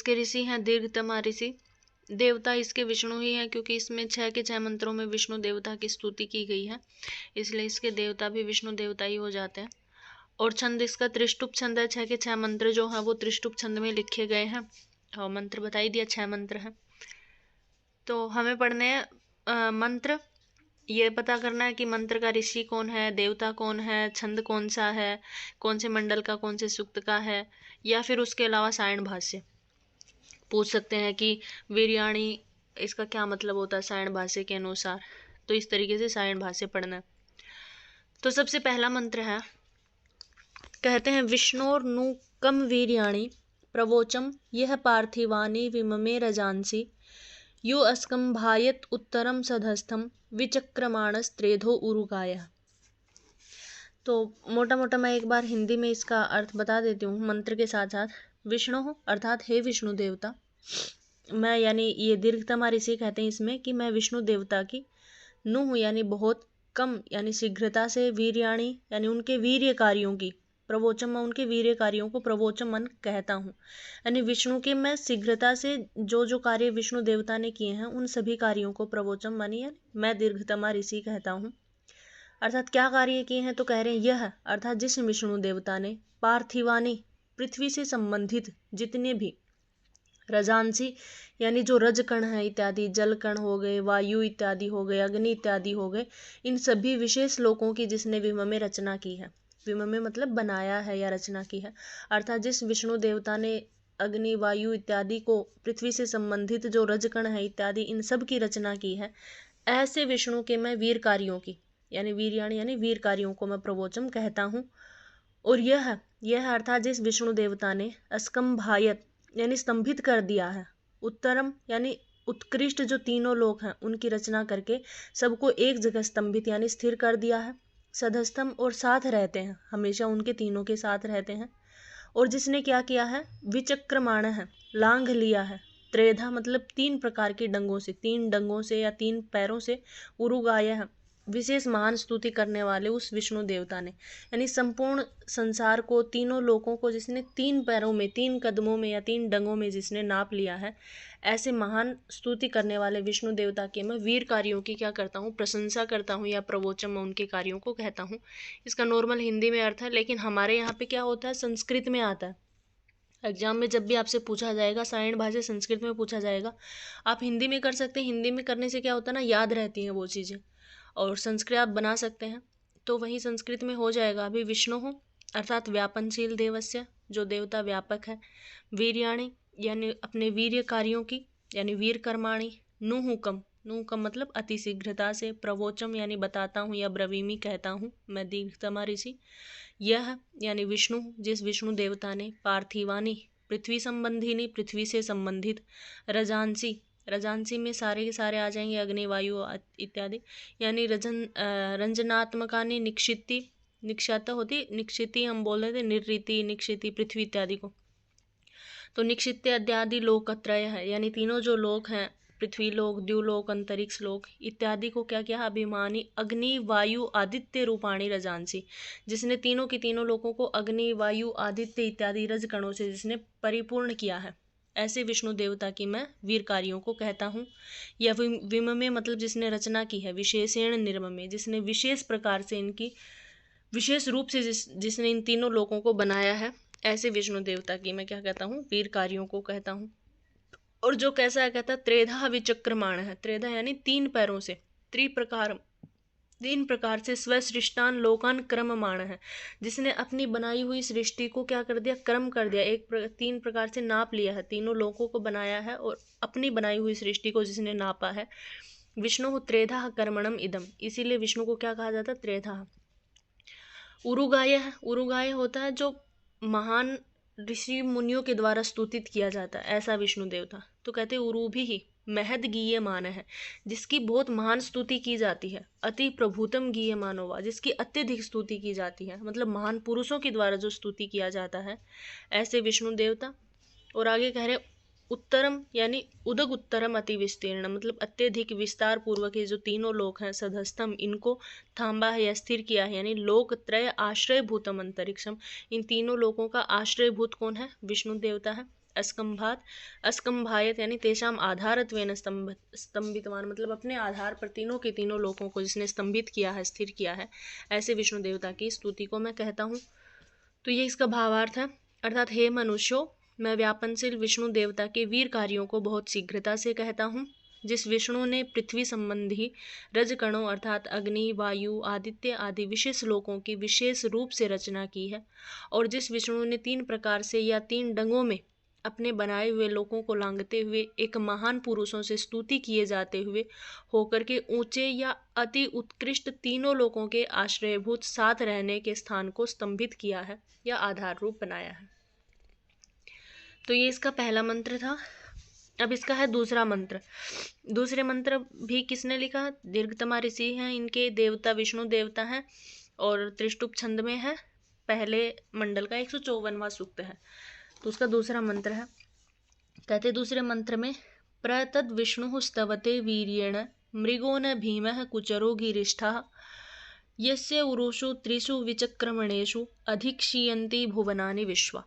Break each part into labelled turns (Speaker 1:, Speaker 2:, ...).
Speaker 1: इसके ऋषि हैं दीर्घतमा ऋषि। देवता इसके विष्णु ही हैं, क्योंकि इसमें 6 के 6 मंत्रों में विष्णु देवता की स्तुति की गई है, इसलिए इसके देवता भी विष्णु देवता ही हो जाते हैं। और छंद इसका त्रिष्टुप छंद है। 6 के 6 मंत्र जो है वो त्रिष्टुप छंद में लिखे गए हैं, और मंत्र बता ही दिया 6 मंत्र हैं। तो हमें पढ़ने हैं मंत्र। ये पता करना है कि मंत्र का ऋषि कौन है, देवता कौन है, छंद कौन सा है, कौन से मंडल का, कौन से सूक्त का है, या फिर उसके अलावा सायण भाष्य पूछ सकते हैं कि वीर्याणी इसका क्या मतलब होता है सायण भाष्य के अनुसार। तो इस तरीके से सायण भाष्य पढ़ना है। तो सबसे पहला मंत्र है, कहते हैं विष्णोर्नुकम वीर्याणि प्रवोचम यह पार्थिवानि विममे रजांसि यु अस्कंभायत उत्तरम सधस्थम विचक्रमाणस्त्रेधो उरुगाय। तो मोटा मोटा मैं एक बार हिंदी में इसका अर्थ बता देती हूँ मंत्र के साथ साथ। विष्णु अर्थात हे विष्णु देवता, मैं यानी ये दीर्घतमा ऋषि कहते हैं इसमें कि मैं विष्णु देवता की नु हूँ, यानी बहुत कम यानी शीघ्रता से, वीर्याणी यानी उनके वीर्य कार्यों की, प्रवोचम मैं उनके वीर्य कार्यों को प्रवोचम मन कहता हूँ, यानी विष्णु के मैं शीघ्रता से जो जो कार्य विष्णु देवता ने किए हैं उन सभी कार्यों को प्रवोचम मन यानी मैं दीर्घतमा ऋषि कहता हूँ। अर्थात क्या कार्य किए हैं, तो कह रहे हैं यह अर्थात जिस विष्णु देवता ने पार्थिवानी पृथ्वी से संबंधित जितने भी रजांसी यानी जो रज कण है इत्यादि, जल कण हो गए, वायु इत्यादि हो गए, अग्नि इत्यादि हो गए, इन सभी विशेष लोकों की जिसने विम में रचना की है, विम में मतलब बनाया है या रचना की है, अर्थात जिस विष्णु देवता ने अग्नि वायु इत्यादि को, पृथ्वी से संबंधित जो रजकण है इत्यादि इन सब की रचना की है, ऐसे विष्णु के मैं वीर कार्यों की यानी वीर्याणी यानी वीर कार्यों को मैं प्रवोचम कहता हूँ। और यह अर्थात जिस विष्णु देवता ने अस्कंभायत यानी स्तंभित कर दिया है, उत्तरम यानी उत्कृष्ट जो तीनों लोक हैं उनकी रचना करके सबको एक जगह स्तंभित यानी स्थिर कर दिया है, सधस्थम और साथ रहते हैं, हमेशा उनके तीनों के साथ रहते हैं। और जिसने क्या किया है, विचक्रमाण है, लांघ लिया है, त्रेधा मतलब 3 प्रकार की डंगों से, 3 डंगों से या 3 पैरों से, उरुगाय है विशेष महान स्तुति करने वाले उस विष्णु देवता ने, यानी संपूर्ण संसार को, तीनों लोकों को जिसने 3 पैरों में, 3 कदमों में या 3 डंगों में जिसने नाप लिया है, ऐसे महान स्तुति करने वाले विष्णु देवता के मैं वीर कार्यों की क्या करता हूँ, प्रशंसा करता हूँ या प्रवोचम मैं उनके कार्यों को कहता हूँ। इसका नॉर्मल हिंदी में अर्थ है, लेकिन हमारे यहाँ पे क्या होता है, संस्कृत में आता है। एग्जाम में जब भी आपसे पूछा जाएगा सायण भाषा संस्कृत में पूछा जाएगा, आप हिंदी में कर सकते हैं, हिंदी में करने से क्या होता है ना, याद रहती हैं वो चीज़ें, और संस्कृत आप बना सकते हैं, तो वही संस्कृत में हो जाएगा। अभी विष्णु हो अर्थात व्यापनशील देवस्य जो देवता व्यापक है, वीर्याणी यानी अपने वीर्य कार्यों की यानी वीर कर्माणी, नुहुकम मतलब अति शीघ्रता से, प्रवोचम यानी बताता हूँ या ब्रवीमी कहता हूँ मैं दीर्घतमा ऋषि, यह यानी विष्णु जिस विष्णु देवता ने पार्थिवानी पृथ्वी संबंधिनी पृथ्वी से संबंधित, रजांसी रजांसी में सारे के सारे आ जाएंगे, अग्नि वायु इत्यादि, यानी रंजनात्मकानि निक्षिति, निक्षात होती, निक्षिति हम बोल रहे थे, निर्रीति निक्षिति पृथ्वी इत्यादि को, तो निक्षित्य इत्यादि लोकत्रय है, यानी तीनों जो लोक हैं, पृथ्वी लोक, द्युलोक, अंतरिक्ष लोक इत्यादि को क्या किया, अभिमानी अग्नि वायु आदित्य रूपाणी रजांसी, जिसने तीनों की तीनों लोकों को अग्नि वायु आदित्य इत्यादि रजकणों से जिसने परिपूर्ण किया है, ऐसे विष्णु देवता की मैं वीर कार्यों को कहता हूँ। या विममे मतलब जिसने रचना की है, विशेषेण निर्ममे जिसने विशेष प्रकार से इनकी विशेष रूप से जिसने इन तीनों लोकों को बनाया है, ऐसे विष्णु देवता की मैं क्या कहता हूँ, वीर कार्यों को कहता हूँ। और जो कैसा है, कहता त्रेधा विचक्रमाण है, त्रेधा यानी 3 पैरों से, 3 प्रकार से स्वसृष्टान लोकान क्रममाण है, जिसने अपनी बनाई हुई सृष्टि को क्या कर दिया, क्रम कर दिया, 3 प्रकार से नाप लिया है, तीनों लोकों को बनाया है और अपनी बनाई हुई सृष्टि को जिसने नापा है। विष्णु त्रेधा कर्मणम इदम, इसीलिए विष्णु को क्या कहा जाता है, त्रेधा। उरुगाय है, उरुगाय होता है जो महान ऋषि मुनियों के द्वारा स्तुतित किया जाता है, ऐसा विष्णु देवता। तो कहते हैं उरुभि ही महद गीयमान है, जिसकी बहुत महान स्तुति की जाती है, अति प्रभुतम गीयमानो वा जिसकी अत्यधिक स्तुति की जाती है, मतलब महान पुरुषों के द्वारा जो स्तुति किया जाता है, ऐसे विष्णु देवता। और आगे कह रहे उत्तरम यानी उदग उत्तरम अति विस्तीर्ण, मतलब अत्यधिक विस्तार पूर्वक ये जो तीनों लोक हैं, सधस्थम इनको थांबा है या स्थिर किया है, यानी लोकत्रय आश्रयभूतम अंतरिक्षम, इन तीनों लोकों का आश्रयभूत कौन है, विष्णु देवता है। अस्कंभात अस्कंभायत यानी तेषाम आधारत्वेन स्तंभितवान, मतलब अपने आधार पर तीनों के तीनों लोगों को जिसने स्तंभित किया है, स्थिर किया है, ऐसे विष्णु देवता की स्तुति को मैं कहता हूँ। तो ये इसका भावार्थ है। अर्थात हे मनुष्यों, मैं व्यापनशील विष्णु देवता के वीर कार्यों को बहुत शीघ्रता से कहता हूँ। जिस विष्णु ने पृथ्वी संबंधी रजकणों अर्थात अग्नि, वायु, आदित्य आदि विशेष लोकों की विशेष रूप से रचना की है, और जिस विष्णु ने 3 प्रकार से या 3 डंगों में अपने बनाए हुए लोकों को लांघते हुए एक महान पुरुषों से स्तुति किए जाते हुए होकर के ऊंचे या अति उत्कृष्ट तीनों लोकों के आश्रयभूत साथ रहने के स्थान को स्तंभित किया है या आधार रूप बनाया है। तो ये इसका पहला मंत्र था। अब इसका है दूसरा मंत्र। दूसरे मंत्र भी किसने लिखा? दीर्घतमा ऋषि हैं, इनके देवता विष्णु देवता हैं, और त्रिष्टुप छंद में है, पहले मंडल का 154वां सूक्त है। तो उसका दूसरा मंत्र है, कहते दूसरे मंत्र में प्रतद विष्णु स्तवते वीर्येण मृगो न भीमः कुचरो गिरिष्ठः यस्य उरुषु त्रिषु विचक्रमणेषु अधिक्षीयन्ति भुवनानि विश्वा।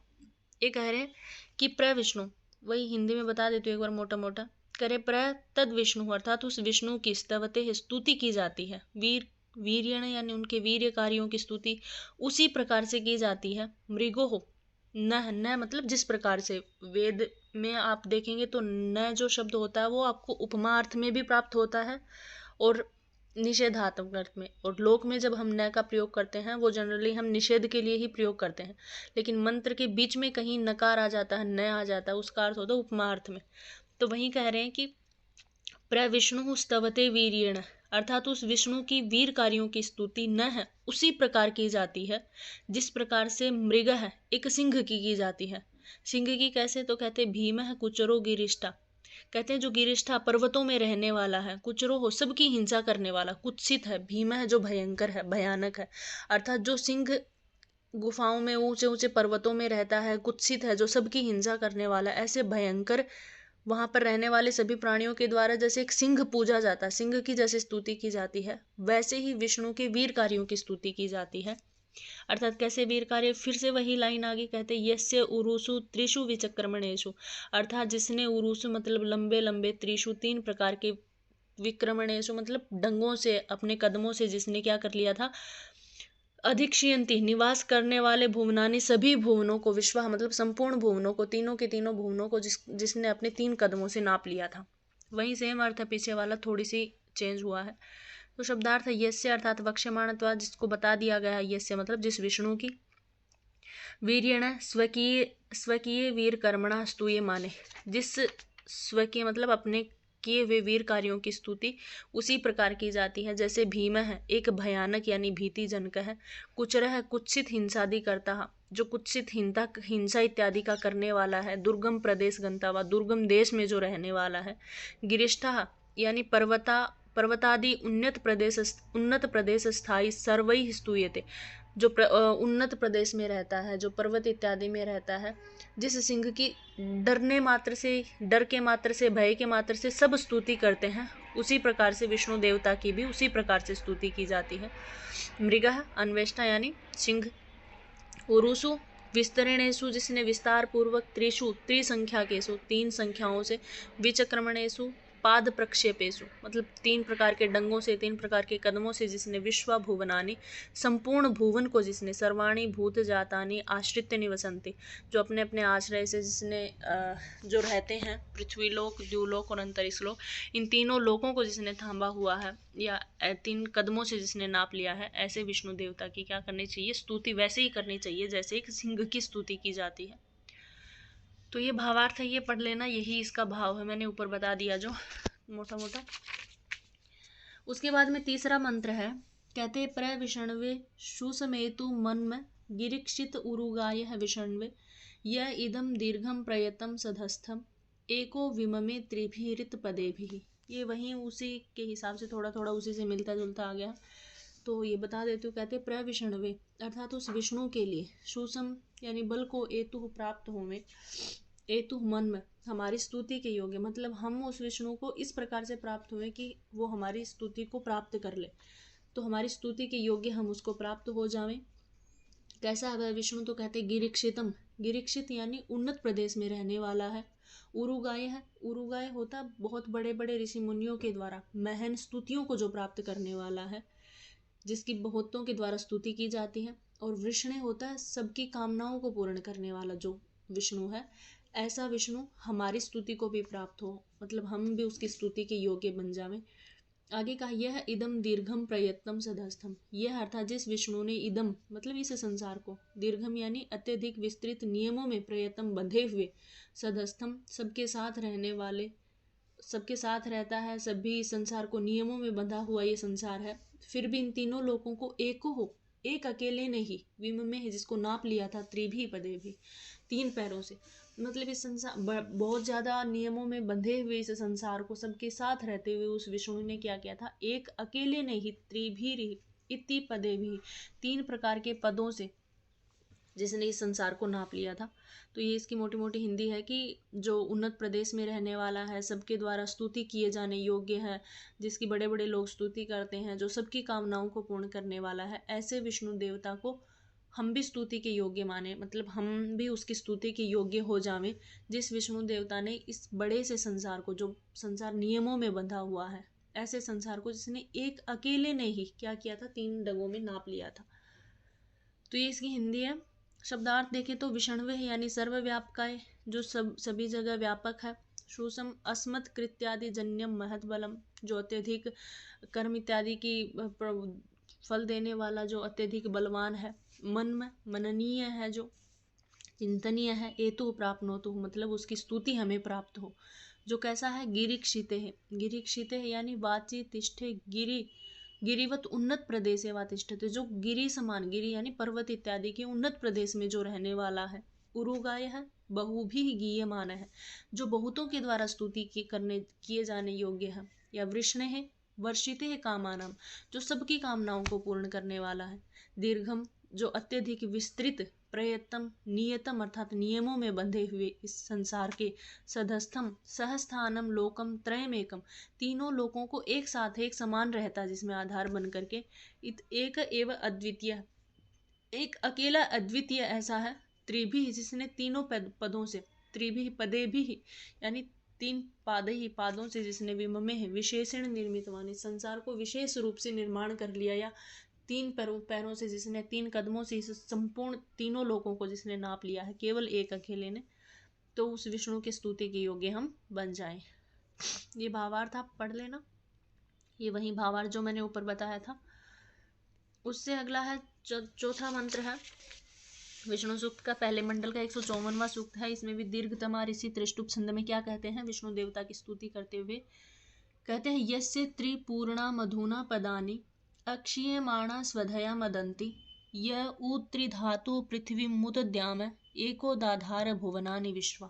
Speaker 1: ये कह रहे हैं कि प्रविष्णु, वही हिंदी में बता देते हो एक बार मोटा मोटा, करे प्रतद विष्णु अर्थात उस विष्णु की स्तवते स्तुति की जाती है, वीर्यण यानी उनके वीर्य कार्यों की स्तुति उसी प्रकार से की जाती है। मृगो हो न मतलब जिस प्रकार से, वेद में आप देखेंगे तो न जो शब्द होता है वो आपको उपमा अर्थ में भी प्राप्त होता है और निषेधात्मक अर्थ में, और लोक में जब हम न का प्रयोग करते हैं वो जनरली हम निषेध के लिए ही प्रयोग करते हैं, लेकिन मंत्र के बीच में कहीं नकार आ जाता है, न आ जाता है, उसका अर्थ होता है उपमा अर्थ में। तो वहीं कह रहे हैं कि प्रविष्णु स्तवते वीर्येण अर्थात उस विष्णु की वीर कार्यों की स्तुति न है उसी प्रकार की जाती है जिस प्रकार से मृग है एक सिंह की जाती है। सिंह की कैसे? तो कहते भीम है कुचरो गिरिष्ठा, कहते हैं जो गिरिष्ठा पर्वतों में रहने वाला है, कुचरो हो सबकी हिंसा करने वाला, कुत्सित है, भीम है जो भयंकर है, भयानक है, अर्थात जो सिंह गुफाओं में ऊंचे ऊंचे पर्वतों में रहता है, कुत्सित है, जो सबकी हिंसा करने वाला, ऐसे भयंकर वहां पर रहने वाले सभी प्राणियों के द्वारा जैसे एक सिंह पूजा जाता है, सिंह की जैसे स्तुति की जाती है, वैसे ही विष्णु के वीर कार्यों की स्तुति की जाती है। अर्थात कैसे वीर कार्य? फिर से वही लाइन आगे कहते यस्य उरुसु त्रिषु विचक्रमणेषु अर्थात जिसने उरुसु मतलब लंबे लंबे, त्रिषु 3 प्रकार के, विक्रमणेषु मतलब डंगों से, अपने कदमों से जिसने क्या कर लिया था, अधिक्षयंती निवास करने वाले भुवनानी सभी भुवनों को, विश्वा मतलब संपूर्ण भुवनों को, तीनों के तीनों भुवनों को जिसने अपने 3 कदमों से नाप लिया था। वही सेम अर्थ है, पीछे वाला थोड़ी सी चेंज हुआ है। तो शब्दार्थ है यस्य अर्थात वक्ष्यमाणत्वा, जिसको बता दिया गया है, यस्य मतलब जिस विष्णु की, वीर्यण स्वकीय वीर कर्मणा स्तूये माने, जिस स्वकीय मतलब अपने किए हुए वीर कार्यों की स्तुति उसी प्रकार की जाती है जैसे भीम है एक भयानक यानी भीतिजनक है, कुचर है कुत्सित हिंसादि करता है, जो कुत्सित हिंसा इत्यादि का करने वाला है, दुर्गम प्रदेश गंता हुआ दुर्गम देश में जो रहने वाला है, गिरिष्ठा यानी पर्वतादि उन्नत प्रदेश स्थायी सर्वै स्तूयते, जो उन्नत प्रदेश में रहता है, जो पर्वत इत्यादि में रहता है, जिस सिंह की डर के मात्र से, भय के मात्र से सब स्तुति करते हैं, उसी प्रकार से विष्णु देवता की भी उसी प्रकार से स्तुति की जाती है। मृगः अन्वेष्टा यानी सिंह, उरुसु विस्तरणेषु जिसने विस्तार पूर्वक, त्रिषु त्रिसंख्याकेषु 3 संख्याओं से, विचक्रमणेषु पाद प्रक्षेपेशु मतलब 3 प्रकार के डंगों से, 3 प्रकार के कदमों से जिसने, विश्वा भुवनानि संपूर्ण भुवन को जिसने, सर्वाणी भूत जातानि आश्रित्य निवसन्ति जो अपने अपने आश्रय से जिसने जो रहते हैं, पृथ्वी लोक, द्यूलोक और अंतरिक्ष लोक, इन तीनों लोकों को जिसने थामा हुआ है या 3 कदमों से जिसने नाप लिया है, ऐसे विष्णु देवता की क्या करनी चाहिए? स्तुति वैसे ही करनी चाहिए जैसे एक सिंह की स्तुति की जाती है। तो ये भावार्थ है, ये पढ़ लेना, यही इसका भाव है, मैंने ऊपर बता दिया जो मोटा मोटा। उसके बाद में तीसरा मंत्र है, कहते प्रविषण्वे सुसमेतु मन्म गिरीक्षित उरुगाय विषण्वे य इदम दीर्घम प्रयतम सधस्थम एको विममे त्रिभिरित पदेभिः। ये वहीं उसी के हिसाब से थोड़ा थोड़ा उसी से मिलता जुलता आ गया, तो ये बता देते हो। कहते प्रविषण्वे अर्थात उस विष्णु के लिए, सुसम यानी बल को, एतु प्राप्त होवे, एतु मन में हमारी स्तुति के योग्य, मतलब हम उस विष्णु को इस प्रकार से प्राप्त हुए कि वो हमारी स्तुति को प्राप्त कर ले, तो हमारी स्तुति के योग्य हम उसको प्राप्त हो जावें। कैसा है वह विष्णु? तो कहते गिरीक्षितम गिरिक्षित यानी उन्नत प्रदेश में रहने वाला है। उरुगाय है, उरुगाय होता बहुत बड़े बड़े ऋषि मुनियों के द्वारा महन स्तुतियों को जो प्राप्त करने वाला है, जिसकी बहुतों के द्वारा स्तुति की जाती है। और वृषणे होता है सबकी कामनाओं को पूर्ण करने वाला जो विष्णु है, ऐसा विष्णु हमारी स्तुति को भी प्राप्त हो, मतलब हम भी उसकी स्तुति के योग्य बन जावें। आगे कहा यह इदम दीर्घम प्रयत्नम सदस्थम, यह अर्थात जिस विष्णु ने इदम मतलब इस संसार को, दीर्घम यानी अत्यधिक विस्तृत नियमों में प्रयत्न बंधे हुए, सदस्थम सबके साथ रहने वाले, सबके साथ रहता है, सभी संसार को नियमों में बंधा हुआ ये संसार है, फिर भी इन तीनों लोगों को एको हो, एक अकेले ने ही विम में जिसको नाप लिया था, त्रिभी पदे भी, तीन पैरों से, मतलब इस संसार बहुत ज़्यादा नियमों में बंधे हुए इस संसार को सबके साथ रहते हुए उस विष्णु ने क्या किया था, एक अकेले ने ही त्रिभी इति पदे भी, तीन प्रकार के पदों से जिसने इस संसार को नाप लिया था। तो ये इसकी मोटी मोटी हिंदी है कि जो उन्नत प्रदेश में रहने वाला है, सबके द्वारा स्तुति किए जाने योग्य है, जिसकी बड़े बड़े लोग स्तुति करते हैं, जो सबकी कामनाओं को पूर्ण करने वाला है, ऐसे विष्णु देवता को हम भी स्तुति के योग्य माने, मतलब हम भी उसकी स्तुति के योग्य हो जावें, जिस विष्णु देवता ने इस बड़े से संसार को, जो संसार नियमों में बंधा हुआ है, ऐसे संसार को जिसने एक अकेले ने ही क्या किया था, तीन डगों में नाप लिया था। तो ये इसकी हिंदी है। शब्दार्थ देखें तो विषणवे यानी सर्वव्यापकाय, जो सभी जगह व्यापक है। शूसम अस्मत् कृत्यादि जन्यम महत बलम, जो अत्यधिक कर्म इत्यादि की फल देने वाला, जो अत्यधिक बलवान है। मन में मननीय है, जो चिंतनीय है। एतु प्राप्नोतु, मतलब उसकी स्तुति हमें प्राप्त हो। जो कैसा है, गिरिक्षिते है, गिरिक्षिते है यानी वाची तिष्ठे गिरि, गिरिवत उन्नत प्रदेश वा तिष्ठते, जो गिरि समान, गिरि यानी पर्वत इत्यादि के उन्नत प्रदेश में जो रहने वाला है। उरुगाय है, बहु भी गीयमान है, जो बहुतों के द्वारा स्तुति किए जाने योग्य है। या वृषणे है, वर्षिते है कामानाम, जो सबकी कामनाओं को पूर्ण करने वाला है। दीर्घम, जो अत्यधिक विस्तृत, प्रयत्नम नियतम अर्थात नियमों में बंधे हुए इस संसार के। सधस्थम सहस्थानम लोकम त्रयमेकम, तीनों लोगों को एक साथ एक समान रहता, जिसमें आधार बन करके। एक एव अद्वितीय, एक अकेला अद्वितीय ऐसा है। त्रिभी, जिसने तीनों पदों से, त्रिभी पदे भी यानी तीन पादों से जिसने विममे है, विशेषण निर्मित वाणी, संसार को विशेष रूप से निर्माण कर लिया। या तीन पैरों से जिसने, तीन कदमों से इस संपूर्ण तीनों लोगों को जिसने नाप लिया है, केवल एक अकेले ने, तो उस विष्णु की स्तुति के योग्य हम बन जाएं। ये भावार्थ आप पढ़ लेना, ये वही भावार्थ जो मैंने ऊपर बताया था। उससे अगला है चौथा मंत्र है विष्णु सूक्त का, पहले मंडल का 154वां सूक्त है। इसमें भी दीर्घतमा ऋषि त्रिष्टुप छंद में क्या कहते हैं, विष्णु देवता की स्तुति करते हुए कहते हैं, यस्य त्रिपूर्णा मधुना पदानि अक्षीयमाणा स्वधया मदंती, य उ त्रिधातु पृथ्वी मुदद्याम एको दाधार भुवनानि विश्वा।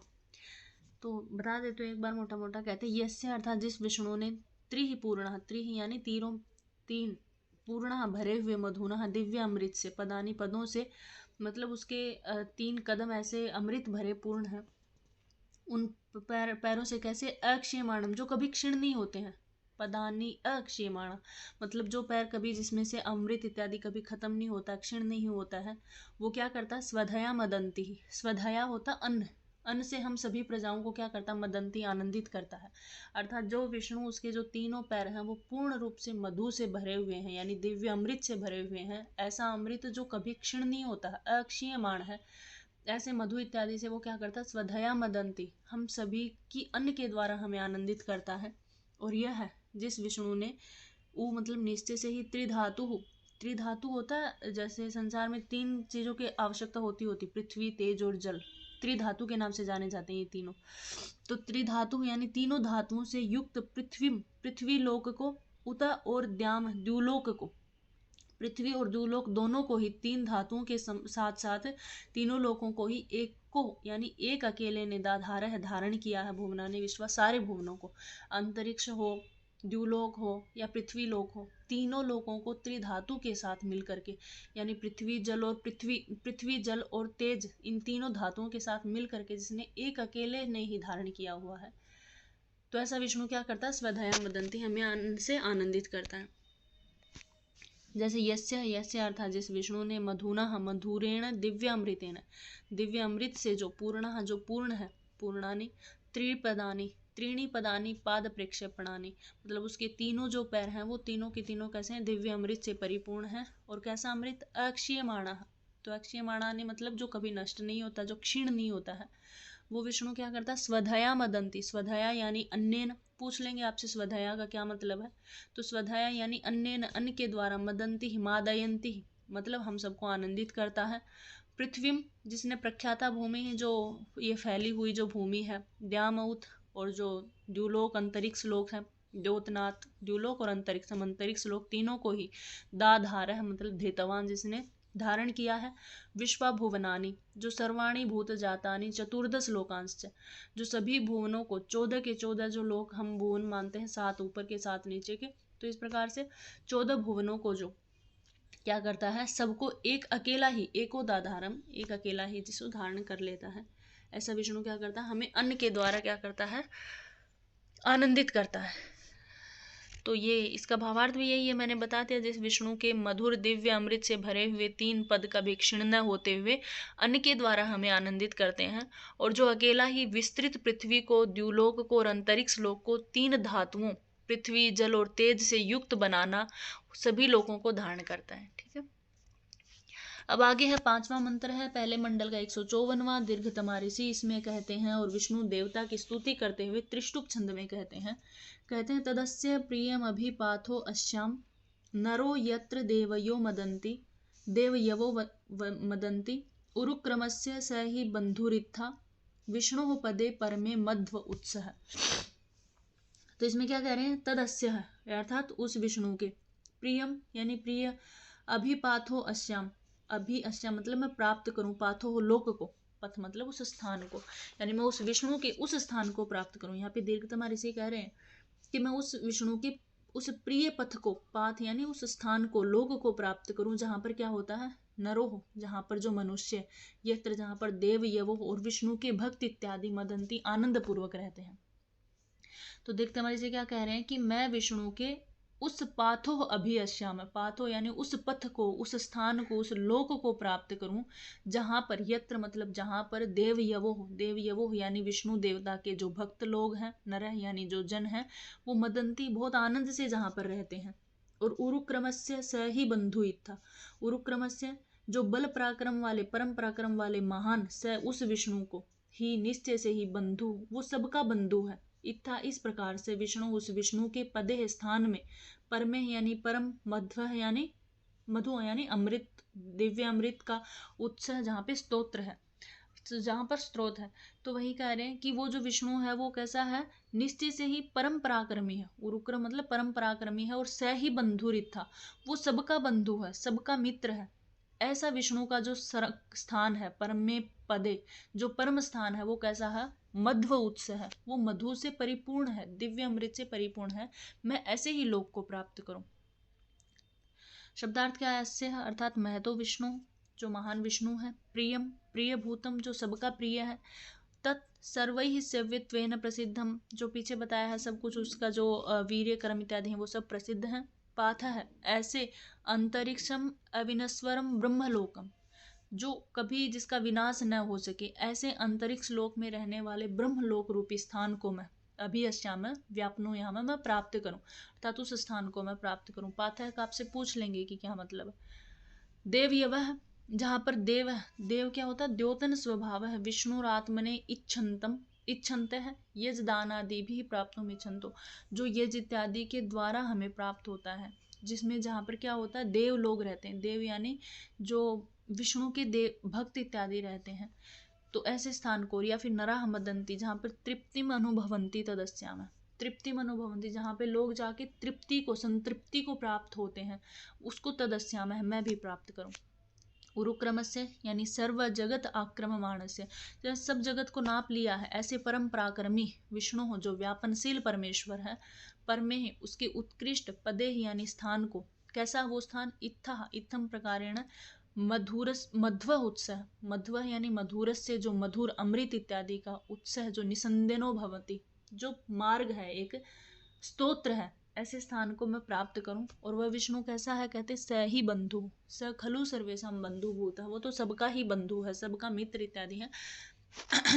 Speaker 1: तो बता देते एक बार मोटा मोटा, कहते हैं यस्य अर्थात जिस विष्णु ने त्रिपूर्णा, त्रि यानी तीन पूर्ण भरे हुए, मधुना दिव्य अमृत से, पदानी पदों से, मतलब उसके तीन कदम ऐसे अमृत भरे पूर्ण है। उन पैरों से कैसे, अक्षीयमाणम, जो कभी क्षीण नहीं होते हैं। पदानी अक्षीयमाणा, मतलब जो पैर कभी, जिसमें से अमृत इत्यादि कभी खत्म नहीं होता, क्षीण नहीं होता है, वो क्या करता है, स्वधया मदंती। स्वधया होता अन्न, अन्न से हम सभी प्रजाओं को क्या करता, मदंती आनंदित करता है। अर्थात जो विष्णु, उसके जो तीनों पैर हैं वो पूर्ण रूप से मधु से भरे हुए हैं, यानी दिव्य अमृत से भरे हुए हैं। ऐसा अमृत जो कभी क्षीण नहीं होता है, अक्षीयमाण है। ऐसे मधु इत्यादि से वो क्या करता है, स्वधया मदंती, हम सभी की अन्न के द्वारा हमें आनंदित करता है। और यह है जिस विष्णु ने, वो मतलब निश्चय से ही त्रिधातु होता है, जैसे संसार में तीन चीज़ों की आवश्यकता होती, पृथ्वी, तेज और जल, त्रिधातु के नाम से जाने जाते हैं ये तीनों। तो त्रिधातु यानी तीनों धातुओं से युक्त पृथ्वी लोक को, उत और द्याम द्युलोक को, पृथ्वी और द्युलोक दोनों को ही, तीन धातुओं के साथ साथ तीनों लोकों को ही एक को, यानी एक अकेले ने दाधार है, धारण किया है। भुवनानि विश्वा, सारे भुवनों को, अंतरिक्ष हो, द्युलोक हो या पृथ्वी लोक हो, तीनों लोकों को त्रिधातु के साथ मिल करके, यानी पृथ्वी जल और तेज, इन तीनों धातुओं के साथ मिल करके जिसने एक अकेले ने ही धारण किया हुआ है। तो ऐसा विष्णु क्या करता है, स्वधया मदंती, हमें से आनंदित करता है। जैसे यस्य यस्य अर्थात जिस विष्णु ने मधुना मधुरेण दिव्य अमृतेन, दिव्य अमृत से जो पूर्णः जो पूर्ण है, पूर्णानि त्रिपदानि त्रीणी पदानि पाद प्रेक्षेपणानि, मतलब उसके तीनों जो पैर हैं वो तीनों के तीनों कैसे हैं, दिव्य अमृत से परिपूर्ण है। और कैसा अमृत, अक्षीयमाणः, तो अक्षीयमाणानि मतलब जो कभी नष्ट नहीं होता, जो क्षीण नहीं होता है, वो विष्णु क्या करता है, स्वधया मदंती, स्वधया यानी अन्येन, पूछ लेंगे आपसे स्वधया का क्या मतलब है, तो स्वधया यानी अन्येन, अन्न के द्वारा, मदंती हिमादयंती मतलब हम सबको आनंदित करता है। पृथ्वीम जिसने प्रख्याता भूमि है, जो ये फैली हुई जो भूमि है, द्यामऊत और जो द्युलोक अंतरिक्ष लोक है, द्योतनाथ द्युलोक और अंतरिक्ष अंतरिक्ष लोक तीनों को ही दाधार है मतलब धेतवान जिसने धारण किया है। विश्वाभुवनानि जो सर्वाणी भूत जातानि चतुर्दश लोकांश, जो सभी भुवनों को 14 के 14 जो लोक हम भुवन मानते हैं, 7 ऊपर के 7 नीचे के, तो इस प्रकार से 14 भुवनों को जो क्या करता है, सबको एक अकेला ही, एको दाधारम, एक अकेला ही जिसको धारण कर लेता है, ऐसा विष्णु क्या करता है, हमें अन्न के द्वारा क्या करता है, आनंदित करता है। तो ये इसका भावार्थ भी यही है, मैंने बता दिया, जिस विष्णु के मधुर दिव्य अमृत से भरे हुए 3 पद का भी क्षीण न होते हुए अन्न के द्वारा हमें आनंदित करते हैं, और जो अकेला ही विस्तृत पृथ्वी को, द्युलोक को और अंतरिक्ष लोक को 3 धातुओं पृथ्वी जल और तेज से युक्त बनाना सभी लोगों को धारण करता है। ठीक है, अब आगे है 5वां मंत्र है पहले मंडल का 154वां दीर्घतमा ऋषि, इसमें कहते हैं और विष्णु देवता की स्तुति करते हुए त्रिष्टुप छंद में कहते हैं तदस्य प्रियम अभिपाथो अश्याम नरो यत्र देवयो मदन्ति देवयवो मदन्ति उरुक्रमस्य स हि बंधुरित्था विष्णु पदे परमे मध्व उत्सह। तो इसमें क्या कह रहे हैं, तदस्य है अर्थात उस विष्णु के, प्रियम यानी प्रिय, अभिपाथो अश्याम, अभी अश्याम मतलब मैं प्राप्त करूं, पाथो हो लोक को, पथ मतलब उस स्थान को, यानी मैं उस विष्णु के उस स्थान को प्राप्त करूं। यहाँ पे दीर्घतमा ऋषि कह रहे हैं कि मैं उस विष्णु के उस प्रिय पथ को, पाथ यानी उस स्थान को, लोक को प्राप्त करूं जहां पर क्या होता है, नरो हो, जहां पर जो मनुष्य, यत्र जहां पर देव यवो और विष्णु के भक्त इत्यादि मदंती आनंद पूर्वक रहते हैं। तो दीर्घतमा ऋषि क्या कह रहे हैं कि मैं विष्णु के उस पाथो अभियश्याम, पाथो यानी उस पथ को, उस स्थान को, उस लोक को प्राप्त करूं जहां पर, यत्र मतलब जहां पर देव यवो यानी विष्णु देवता के जो भक्त लोग हैं, नर यानी जो जन हैं, वो मदंती बहुत आनंद से जहां पर रहते हैं। और उरुक्रमस्य स ही बंधु इत्था, उरुक्रमस्य जो बल पराक्रम वाले, परम पराक्रम वाले महान, स उस विष्णु को, ही निश्चय से ही बंधु वो सबका बंधु है, इत्था इस प्रकार से विष्णु उस विष्णु के पदे स्थान में, परमे यानी परम, मध्व यानी मधु यानी अमृत, दिव्य अमृत का उत्सव जहाँ पे स्तोत्र है, जहाँ पर स्त्रोत है, तो वही कह रहे हैं कि वो जो विष्णु है वो कैसा है, निश्चय से ही परम पराक्रमी है, उरुक्रम मतलब परम पराक्रमी है, और स ही बंधुरित्था वो सबका बंधु है, सबका मित्र है। ऐसा विष्णु का जो स्थान है परमे पदे, जो परम स्थान है वो कैसा है, मध्व उत्स है, वो मधु से परिपूर्ण है, दिव्य अमृत से परिपूर्ण है, मैं ऐसे ही लोक को प्राप्त करूं। शब्दार्थ क्या है ऐसे है, अर्थात मैं तो विष्णु जो महान विष्णु है, प्रियम प्रिय भूतम जो सबका प्रिय है, तत् सर्वैः सेव्यत्वेन प्रसिद्धम जो पीछे बताया है सब कुछ, उसका जो वीर्य कर्म इत्यादि है वो सब प्रसिद्ध है। पाथ है ऐसे, अंतरिक्षम अविनस्वरम ब्रह्मलोकम जो कभी जिसका विनाश न हो सके, ऐसे अंतरिक्ष लोक में रहने वाले ब्रह्मलोक रूपी स्थान को मैं अभियश्या में व्यापनो यहाँ में मैं प्राप्त करूं, अर्थात उस स्थान को मैं प्राप्त करूं। पाठक आपसे पूछ लेंगे कि क्या मतलब है। देव यवह जहाँ पर देव है, देव क्या होता है, द्योतन स्वभाव है, विष्णुरात्मने इच्छन्तम इच्छन्ते है, यज दानादि भी प्राप्त हो इच्छन्तो जो यज इत्यादि के द्वारा हमें प्राप्त होता है, जिसमें जहाँ पर क्या होता है, देव लोग रहते हैं, देव यानी जो विष्णु के देव भक्त इत्यादि रहते हैं, तो ऐसे स्थान को, या फिर नराह मदंती जहाँ पर तृप्तिम अनुभवंती तदस्याम, तृप्तिम अनुभवंती जहाँ पे लोग जाके तृप्ति को, संतृप्ति को प्राप्त होते हैं, उसको तदस्याम है मैं भी प्राप्त करूं। उरुक्रमस्य यानी सर्व जगत आक्रममाणस्य, जब सब जगत को नाप लिया है, ऐसे परम पराक्रमी विष्णु हो जो व्यापनशील परमेश्वर है, परमे है उसके उत्कृष्ट पदे यानी स्थान को, कैसा वो स्थान, इत्था इत्थम प्रकारेण मधुरस मध्व उत्सह, मध्व यानी मधुरस्य जो मधुर अमृत इत्यादि का, उत्सह जो निसंदेनो भवति जो मार्ग है, एक स्तोत्र है, ऐसे स्थान को मैं प्राप्त करूं। और वह विष्णु कैसा है, कहते स ही बंधु, स खलु सर्वेशम बंधु भूत, वो तो सबका ही बंधु है, सबका मित्र इत्यादि है।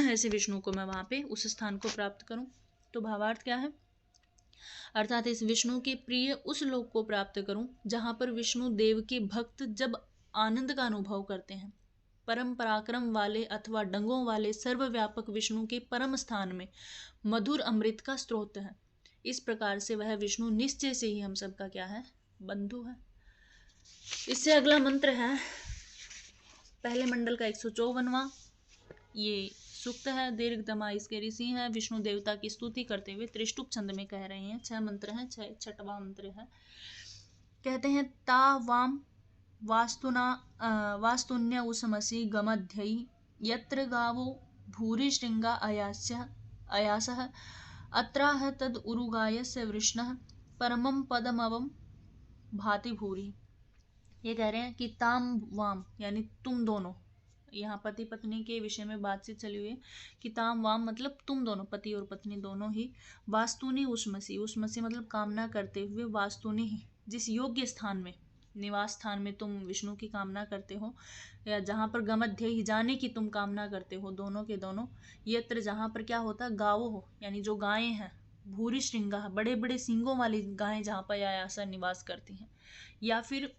Speaker 1: ऐसे विष्णु को मैं वहां पे उस स्थान को प्राप्त करूं। तो भावार्थ क्या है, अर्थात इस विष्णु के प्रिय उस लोक को प्राप्त करूं जहां पर विष्णु देव के भक्त जब आनंद का अनुभव करते हैं। परम पराक्रम वाले अथवा डंगों वाले सर्वव्यापक विष्णु के परम स्थान में मधुर अमृत का स्रोत है। इस प्रकार से वह विष्णु निश्चय से ही हम सबका क्या है, बंधु है। इससे अगला मंत्र है पहले मंडल का 154वां, ये सूक्त है, दीर्घतमा इसके ऋषि हैं, विष्णु देवता की स्तुति करते हुए त्रिष्टुप छंद में कह रहे हैं। 6 मंत्र हैं, 6वां मंत्र है। कहते हैं ता वाम वास्तुन्य उसमसि गमध्यई यत्र गावो भूरि श्रृंगा अयासः अत्राह तद उरुगायस्य वृष्णः परमं पदमवं भाति भूरि। ये कह रहे हैं कि ताम वाम यानी तुम दोनों, यहाँ पति पत्नी के विषय में बातचीत चली हुई है कि ताम वाम मतलब तुम दोनों, पति और पत्नी दोनों ही, वास्तुनि उष्मसी मतलब कामना करते हुए, वास्तुनि जिस योग्य स्थान में, निवास स्थान में तुम विष्णु की कामना करते हो, या जहाँ पर गमध्य ही जाने की तुम कामना करते हो, दोनों के दोनों, यत्र जहाँ पर क्या होता है, गावो हो यानी जो गायें हैं, भूरी श्रृंगा बड़े बड़े सींगों वाली गायें जहाँ पर आयासा निवास करती हैं, या फिर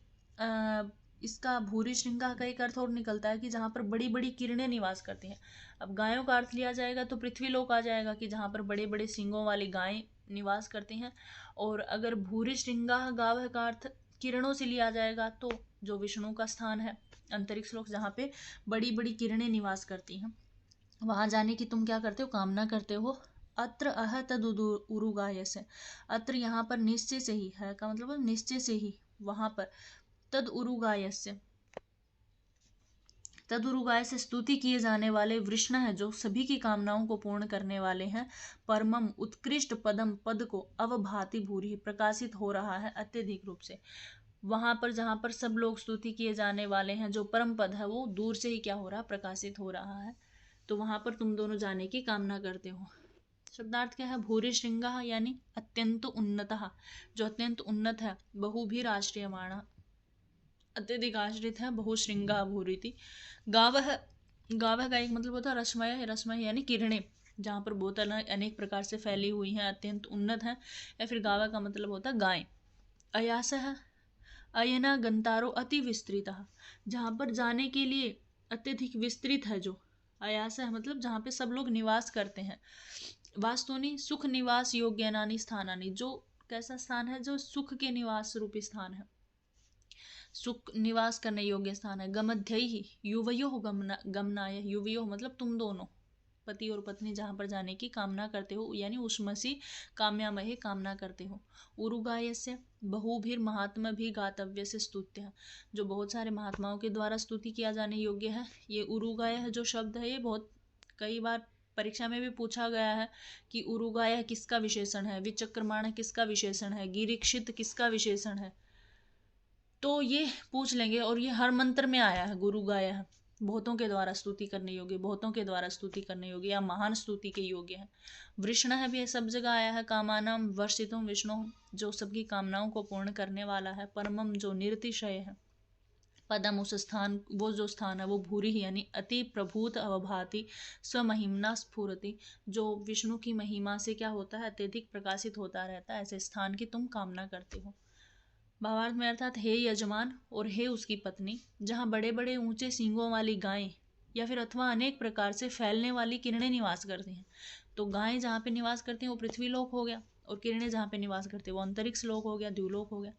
Speaker 1: इसका भूरी श्रृंगा का एक अर्थ और निकलता है कि जहाँ पर बड़ी बड़ी किरणें निवास करती हैं। अब गायों का अर्थ लिया जाएगा तो पृथ्वी लोक आ जाएगा कि जहाँ पर बड़े बड़े सींगों वाली गायें निवास करती हैं, और अगर भूरी श्रृंगा गाव का अर्थ किरणों से लिया जाएगा तो जो विष्णु का स्थान है, अंतरिक्ष लोक जहाँ पे बड़ी बड़ी किरणें निवास करती हैं, वहां जाने की तुम क्या करते हो, कामना करते हो। अत्र अह तद उरुगायस है, अत्र यहाँ पर निश्चय से ही है का मतलब निश्चय से ही, वहां पर तद उरुगायस्य, तद उरुगाय से स्तुति किए जाने वाले वृष्ण है जो सभी की कामनाओं को पूर्ण करने वाले हैं। परमम उत्कृष्ट पदम पद को अवभाति भूरि प्रकाशित हो रहा है अत्यधिक रूप से। वहां पर जहां पर सब लोग स्तुति किए जाने वाले हैं, जो परम पद है वो दूर से ही क्या हो रहा, प्रकाशित हो रहा है। तो वहां पर तुम दोनों जाने की कामना करते हो। शब्दार्थ क्या है, भूरि श्रृंगा यानी अत्यंत उन्नतः, जो अत्यंत उन्नत है, बहुभिर आश्रयमाणा अत्यधिक आश्रित है, बहुश्रृंगा भूरिति। गावह का एक मतलब होता है रश्मय, रश्मय यानी किरणें, जहाँ पर बहुत अनेक प्रकार से फैली हुई हैं, अत्यंत उन्नत है। या फिर गावह का मतलब होता है गाय। अयास है, अयना गंतारो अति विस्तृत, जहाँ पर जाने के लिए अत्यधिक विस्तृत है, जो अयास है मतलब जहाँ पे सब लोग निवास करते हैं। वास्तुनि सुख निवास योग्यानि स्थानानि, जो कैसा स्थान है, जो सुख के निवास रूपी स्थान है, सुख निवास करने योग्य स्थान है। गमध्यई युवयो गमनाय, युवयो मतलब तुम दोनों, पति और पत्नी जहाँ पर जाने की कामना करते हो, यानी उष्मसी काम्यामहे कामना करते हो। उरुगायस्य बहुभिर महात्मा भी गातव्य से स्तुत्य है, जो बहुत सारे महात्माओं के द्वारा स्तुति किया जाने योग्य है। ये उरुगाय है जो शब्द है, ये बहुत कई बार परीक्षा में भी पूछा गया है कि उरुगाय किसका विशेषण है, विचक्रमाण किसका विशेषण है, गिरीक्षित किसका विशेषण है, तो ये पूछ लेंगे। और ये हर मंत्र में आया है, गुरु गाया है, बहुतों के द्वारा स्तुति करने योग्य, बहुतों के द्वारा स्तुति करने योग्य या महान स्तुति के योग्य है। वृष्ण है भी सब जगह आया है। कामानाम वर्षितुम विष्णु, जो सबकी कामनाओं को पूर्ण करने वाला है। परमम जो निरतिशय है। पदम उस स्थान, वो जो स्थान है वो भूरी ही यानी अति प्रभूत अवभाति स्वमहिमना स्फुरति, जो विष्णु की महिमा से क्या होता है, अत्यधिक प्रकाशित होता रहता है। ऐसे स्थान की तुम कामना करते हो। भावार्थ में अर्थात हे यजमान और हे उसकी पत्नी, जहाँ बड़े बड़े ऊंचे सींगों वाली गायें या फिर अथवा अनेक प्रकार से फैलने वाली किरणें निवास करती हैं। तो गायें जहाँ पे निवास करती हैं वो पृथ्वी लोक हो गया, और किरणें जहाँ पे निवास करती हैं वो अंतरिक्ष लोक हो गया, द्यूलोक हो गया।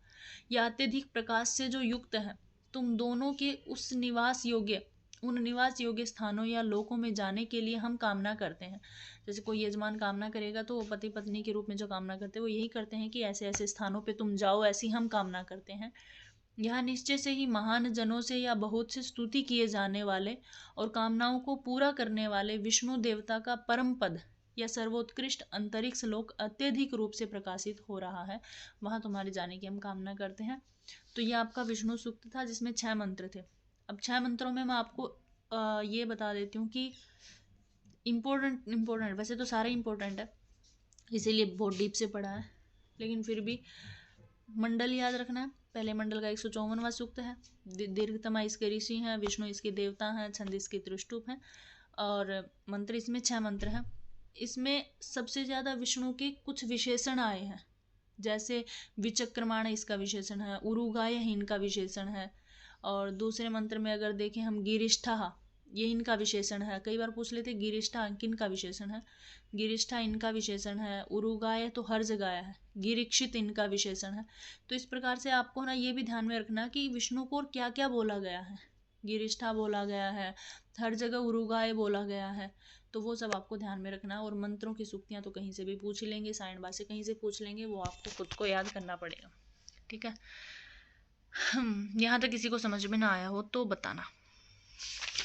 Speaker 1: या अत्यधिक प्रकाश से जो युक्त है, तुम दोनों के उस निवास योग्य, उन निवास योग्य स्थानों या लोकों में जाने के लिए हम कामना करते हैं। जैसे कोई यजमान कामना करेगा तो पति पत्नी के रूप में जो कामना करते हैं वो यही करते हैं कि ऐसे ऐसे स्थानों पे तुम जाओ, ऐसी हम कामना करते हैं। यहाँ निश्चय से ही महान जनों से या बहुत से स्तुति किए जाने वाले और कामनाओं को पूरा करने वाले विष्णु देवता का परम पद या सर्वोत्कृष्ट अंतरिक्ष लोक अत्यधिक रूप से प्रकाशित हो रहा है, वहाँ तुम्हारे जाने की हम कामना करते हैं। तो ये आपका विष्णु सूक्त था जिसमें 6 मंत्र थे। अब 6 मंत्रों में मैं आपको ये बता देती हूँ कि इम्पोर्टेंट वैसे तो सारे इम्पोर्टेंट है, इसीलिए बहुत डीप से पढ़ा है। लेकिन फिर भी मंडल याद रखना है। पहले मंडल का 154वां सूक्त है। दीर्घतमा इसके ऋषि हैं, विष्णु इसके देवता हैं, छंद इसके त्रिष्टुप हैं और मंत्र इसमें 6 मंत्र हैं। इसमें सबसे ज़्यादा विष्णु के कुछ विशेषण आए हैं, जैसे विचक्रमाण इसका विशेषण है, उरुगाय इनका विशेषण है। और दूसरे मंत्र में अगर देखें हम गिरिष्ठा, ये इनका विशेषण है। कई बार पूछ लेते गिरिष्ठा किन का विशेषण है, गिरिष्ठा इनका विशेषण है। उरुगाय तो हर जगह है, गिरिक्षित इनका विशेषण है। तो इस प्रकार से आपको ना ये भी ध्यान में रखना कि विष्णु को और क्या क्या बोला गया है। गिरिष्ठा बोला गया है, हर जगह उरुगाय बोला गया है, तो वो सब आपको ध्यान में रखना। और मंत्रों की सूक्तियाँ तो कहीं से भी पूछ लेंगे, साइंड बार से कहीं से पूछ लेंगे, वो आपको खुद को याद करना पड़ेगा। ठीक है, यहाँ तक किसी को समझ में ना आया हो तो बताना।